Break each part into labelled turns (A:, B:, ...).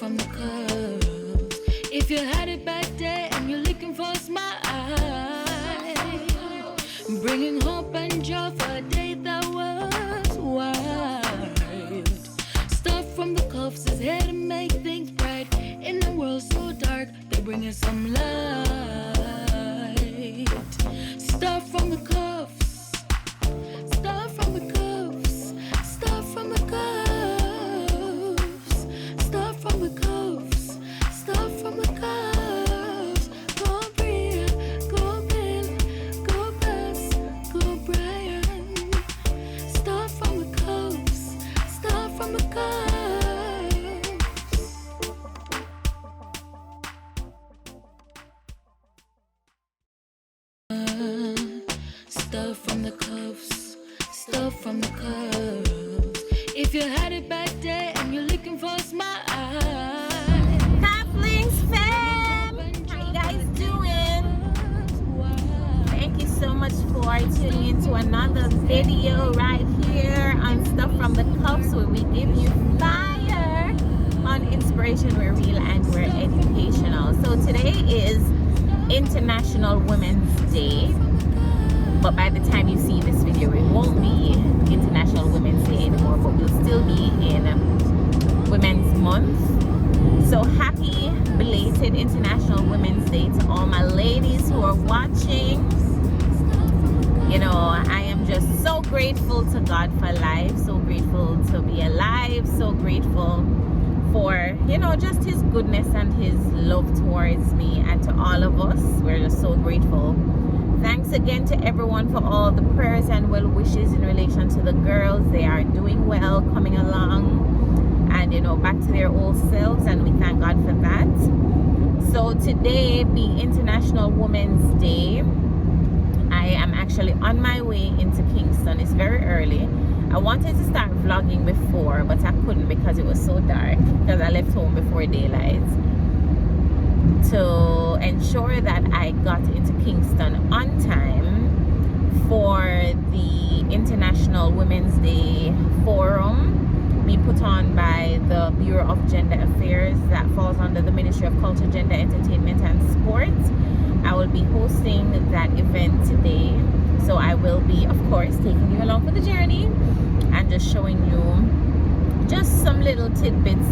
A: from the curves. If you had it back there and you're looking for a smile, bringing hope and joy for a day that was wild. Stuff from the cuffs is here to make things bright. In the world so dark, they bring us some light. Stuff from the cuffs, stuff from the cuffs, stuff from the cuffs, stuff from the cuffs, stuff from the cuffs. Go Bria, go Bill, go Bess, go Brian. Stuff from the cuffs, stuff from the cuffs. Stuff from the cuffs, stuff from the curves. If you had it back there and you're looking for a smile.
B: Couplings fam, how you guys doing? Thank you so much for tuning into another video right here on Stuff from the Cuffs, where we give you fire on inspiration. We're real and we're educational. So today is International Women's Day, but by the time you see this video it won't be International Women's Day anymore, but we'll still be in Women's Month. So happy belated International Women's Day to all my ladies who are watching. You know, I am just so grateful to God for life, so grateful to be alive, so grateful for, you know, just his goodness and his love towards me, and to all of us, we're just so grateful. Thanks again to everyone for all the prayers and well wishes in relation to the girls. They are doing well, coming along, and you know, back to their old selves, and we thank God for that. So today being International Women's Day, I am actually on my way into Kingston. It's very early. I wanted to start vlogging before, but I couldn't because it was so dark, because I left home before daylight, to ensure that I got into Kingston on time for the International Women's Day Forum being put on by the Bureau of Gender Affairs that falls under the Ministry of Culture, Gender, Entertainment and Sport. I will be hosting that event today, so I will be, of course, taking you along for the journey and just showing you just some little tidbits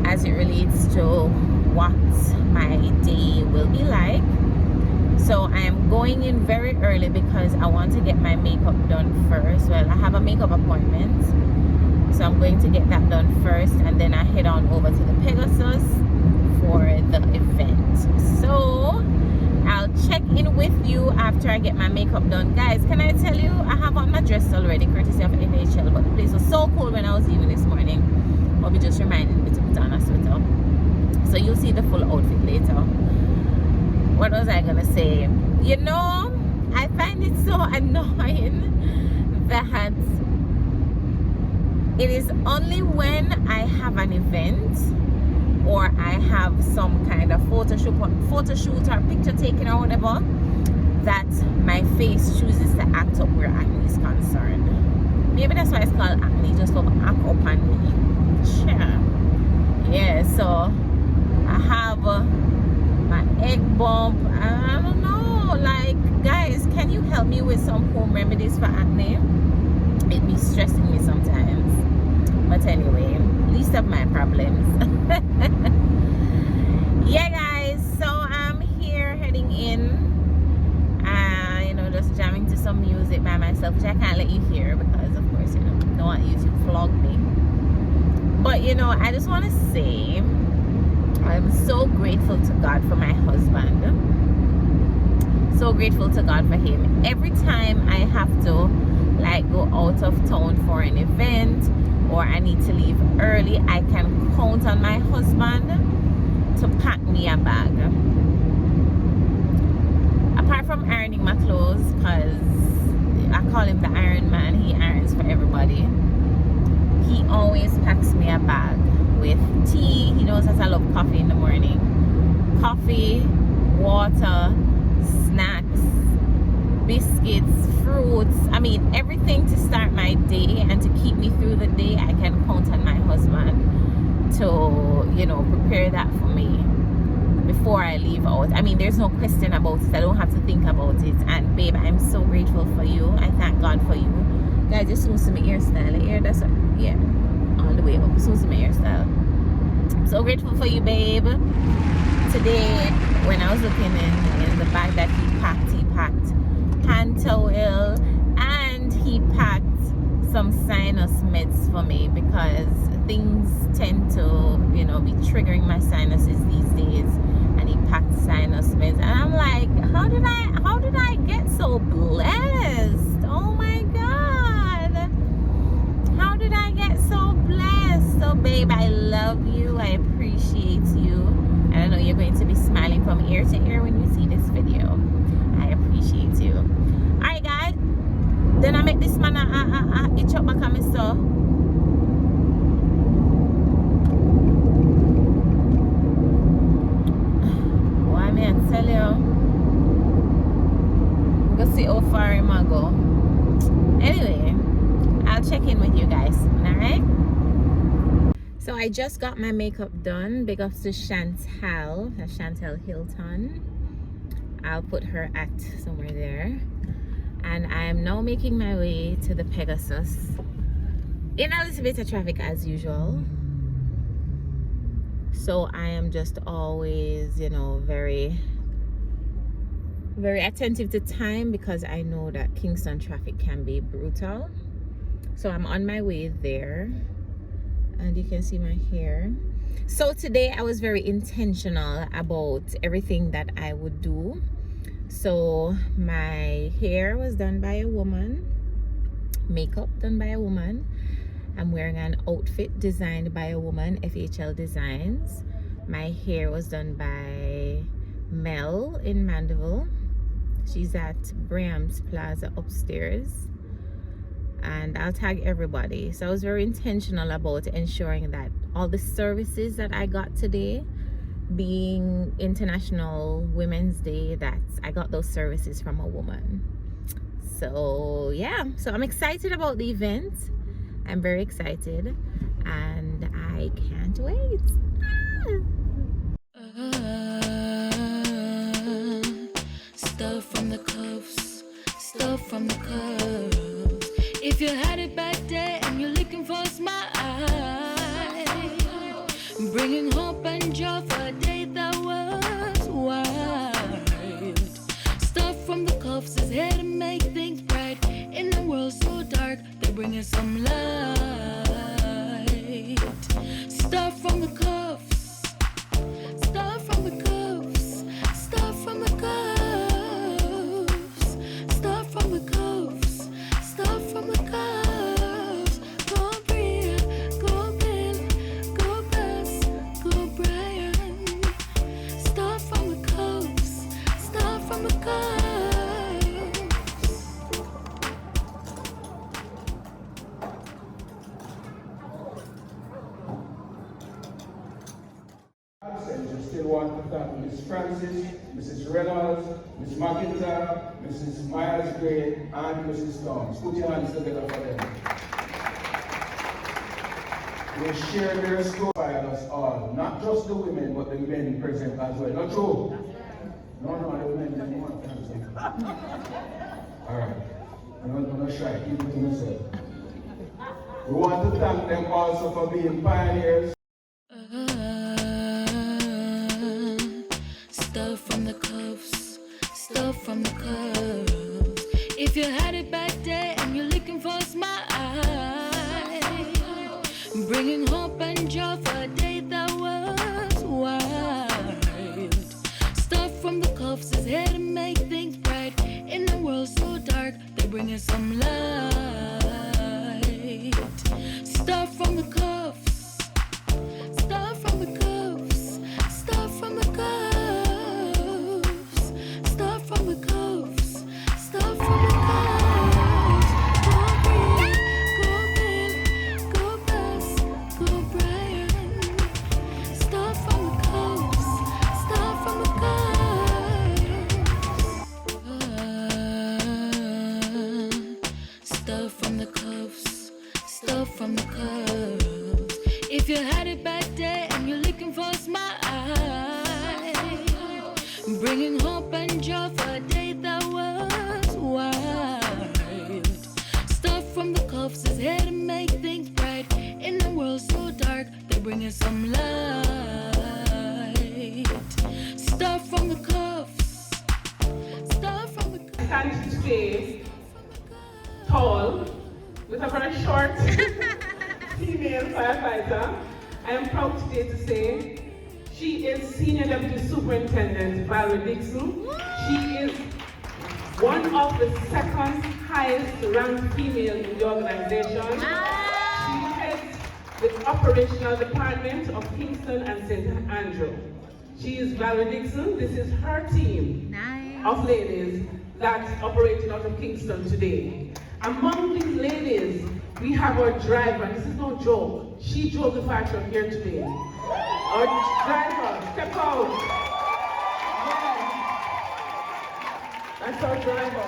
B: as it relates to what my day will be like. So I am going in very early because I want to get my makeup done first. Well, I have a makeup appointment, so I'm going to get that done first, and then I head on over to the Pegasus for the event. So I'll check in with you after I get my makeup done. Guys, can I tell you, I have on my dress already, courtesy of NHL, but the place was so cold when I was leaving this morning. Bobby just reminded me to put on a sweater. So you'll see the full outfit later. What was I gonna say? You know, I find it so annoying that it is only when I have an event or I have some kind of photo shoot or picture taken or whatever that my face chooses to act up where acne is concerned. Maybe that's why it's called acne, just love act up on me. Sure. Yeah, so I have my egg bump. I don't know, like, guys, can you help me with some home remedies for acne? It be stressing me sometimes, but anyway, least of my problems. Yeah guys, so I'm here heading in, you know, just jamming to some music by myself, which I can't let you hear because of course, you know, don't want you to vlog me. But you know, I just want to say I'm so grateful to God for my husband. So grateful to God for him. Every time I have to like go out of town for an event or I need to leave early, I can count on my husband to pack me a bag. Apart from ironing my clothes, because I call him the Iron Man, he irons for everybody, he always packs me a bag with tea. He knows that I love coffee in the morning. Coffee, water, snacks, biscuits, fruits, I mean everything to start my day and to keep me through the day. I can count on my husband. to, you know, prepare that for me before I leave out. I mean, there's no question about it. I don't have to think about it. And babe, I'm so grateful for you. I thank God for you. Guys, just soon see my hairstyle. Here, that's what, yeah, all the way up. Soon see my hairstyle. So grateful for you, babe. Today, when I was looking in the bag that he packed hand towel, and he packed some sinus meds for me, because things tend to, you know, be triggering my sinuses these days. And he packed sinus meds, and I'm like, how did I get so blessed? Oh my God, how did I get so blessed? So babe, I love you, I appreciate you, and I know you're going to be smiling from ear to ear when you see this video. I appreciate you. Alright guys, then I make this man itch up back on me, so why me I tell you, go see how far him I go. Anyway, I'll check in with you guys. Alright, so I just got my makeup done. Big up to Chantel Hilton. I'll put her at somewhere there. And I am now making my way to the Pegasus in a little bit of traffic as usual. So I am just always, you know, very attentive to time, because I know that Kingston traffic can be brutal. So I'm on my way there, and you can see my hair. So today I was very intentional about everything that I would do. So my hair was done by a woman, makeup done by a woman. I'm wearing an outfit designed by a woman, FHL Designs. My hair was done by Mel in Mandeville. She's at Bram's Plaza upstairs. And I'll tag everybody. So I was very intentional about ensuring that all the services that I got today, being International Women's Day, that I got those services from a woman. So yeah, so I'm excited about the event. I'm very excited, and I can't wait.
A: Stuff from the cuffs, stuff from the cuffs. If you had a bad day and you're looking for a smile, bringing hope and joy for a day that was wild. Stuff from the cuffs is here to make things bright. In a world so dark, they're bringing some light. Stuff from the cuffs, stuff from the cuffs, stuff from the cuffs, stuff from the cuffs, stuff from the cuffs. Go Bria, go Bill, go Bess, go Brian. Stuff from the cuffs, stuff from the cuffs.
C: You still want to thank Miss Francis, Mrs. Reynolds, Miss McIntyre, Mrs. Myers Gray, and Mrs. Storms. Put your hands together for them. They share their story by us all, not just the women, but the men present as well. Not true? No, the women don't want to answer. All right. I'm not going to shy. Keep it to myself. We want to thank them also for being pioneers.
A: Stuff from the cuffs, stuff from the cuffs. If you had a bad day and you're looking for a smile, bringing hope and joy for a day that was wild. Stuff from the cuffs is here to make things bright. In a world so dark, they're bringing some light. Stuff from the cuffs, stuff from the cuffs, stuff from the cuffs. If you had it back there and you're looking for a smile, bringing hope and joy for a day that was wild. Stuff from the cuffs is here to make things bright. In a world so dark, they're bringing some light. Stuff from the cuffs. Stuff from the cuffs.
D: Stand today tall with a very short female firefighter. I am proud today to say she is Senior Deputy Superintendent F.I.R.E Dixon. She is one of the second highest ranked female in the organization. She heads the operational department of Kingston and St. Andrew. She is F.I.R.E Dixon. This is her team of ladies that's operating out of Kingston today. Among these ladies, we have our driver. This is no joke. She drove the fire truck here today. Our driver, step out. Yes. That's our driver.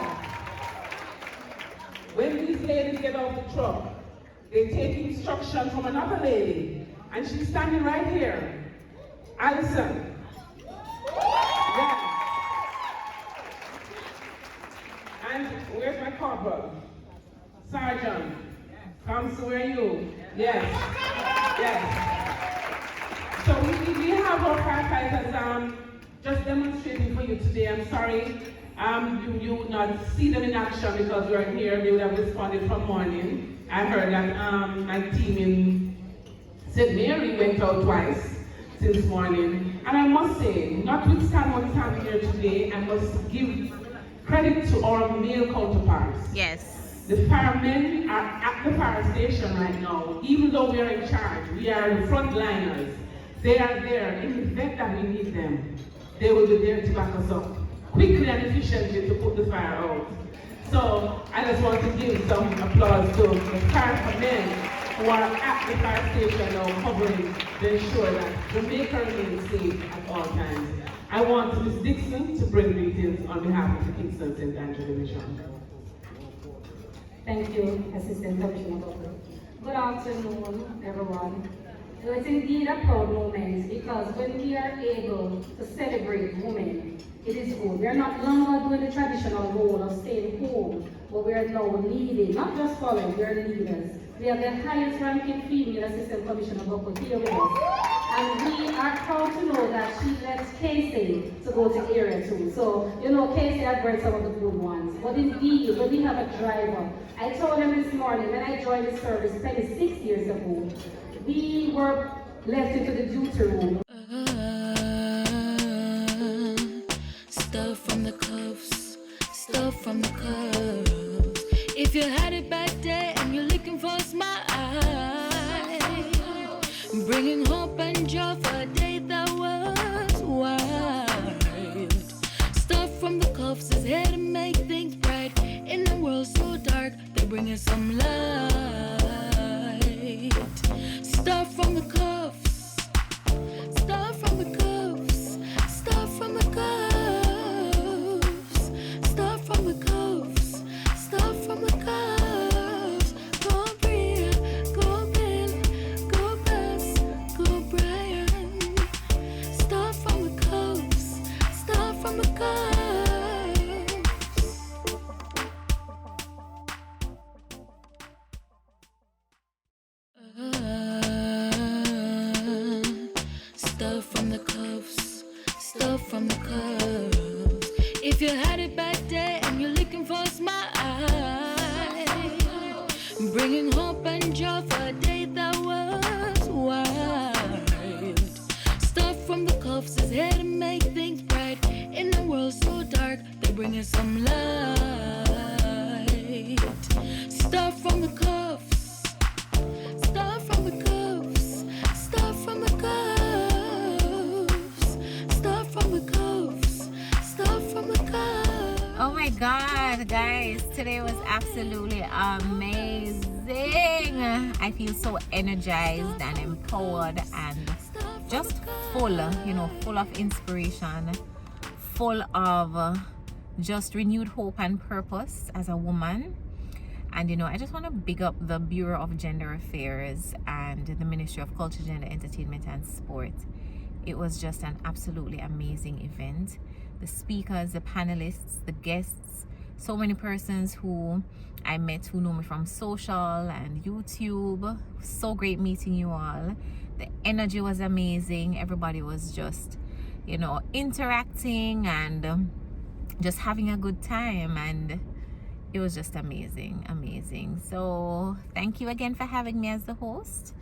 D: When these ladies get off the truck, they take instruction from another lady, and she's standing right here. Alison. Yes. And where's my corporal? Sergeant. Comes to where you? Yes. Yes. So we have our firefighters just demonstrating for you today. I'm sorry you would not see them in action because we are here. They would have responded from morning. I heard that my team in St. Mary went out twice since morning. And I must say, notwithstanding what's happening here today, I must give credit to our male counterparts.
B: Yes.
D: The firemen are at the fire station right now. Even though we are in charge, we are the frontliners. They are there in the event that we need them. They will be there to back us up quickly and efficiently to put the fire out. So I just want to give some applause to the firemen who are at the fire station now covering to ensure that Jamaica remains safe at all times. I want Ms. Dixon to bring greetings on behalf of the Kingston St. Andrew Division.
E: Thank you, Assistant Commissioner Butler. Good afternoon, everyone. So it's indeed a proud moment because when we are able to celebrate women, it is good. We are not longer doing the traditional role of staying home, but we are now leading, not just following, we are leaders. We have the highest ranking female Assistant Commissioner Butler here with us. And we are proud to know that she left Casey to go to Area 2. So, you know, Casey had brought some of the good ones. But indeed, when we have a driver, I told him this morning when I joined the service 26 years ago, we were left into the duty room.
A: Stuff from the cuffs, stuff from the cuffs. If you had it back there and you're looking for a smile, bringing hope and joy for a day that was wild. Stuff from the cuffs is here to make things bright. In a world so dark, they're bringing some light. Stuff from the cuffs. Stuff from the cuffs. Stuff from the cuffs. Stuff from the cuffs. Stuff from the cuffs. Go Bria, go Bill, go Bess, go Brian. Stuff from the cuffs. Stuff from the cuffs. Stuff from the cuffs, stuff from the cuffs. If you had it back there and you're looking for a smile, bringing hope and joy for a day that was wild. Stuff from the cuffs is here to make things bright. In a world so dark, they're bringing some light. Stuff from the cuffs, stuff from the cuffs, stuff from the cuffs.
B: Oh my God, guys, today was absolutely amazing. I feel so energized and empowered and just full, full of inspiration, full of just renewed hope and purpose as a woman. And I just want to big up the Bureau of Gender Affairs and the Ministry of Culture, Gender, Entertainment and Sport. It was just an absolutely amazing event. The speakers, the panelists, the guests, so many persons who I met who know me from social and YouTube. So great meeting you all. The energy was amazing. Everybody was just, interacting and just having a good time, and it was just amazing. So thank you again for having me as the host,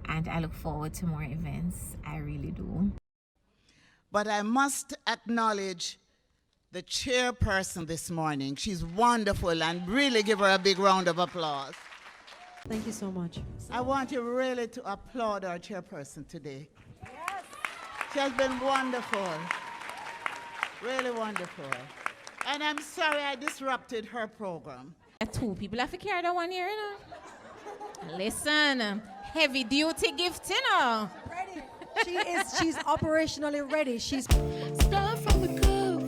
B: and I look forward to more events. I really do.
F: But I must acknowledge the chairperson this morning. She's wonderful, and really give her a big round of applause.
G: Thank you so much.
F: I want you really to applaud our chairperson today. Yes. She has been wonderful, really wonderful. And I'm sorry I disrupted her program.
B: Two people have to carry that one here, Listen, heavy duty gift,
G: Ready. She's operationally ready. She's
A: Start from the cuffs.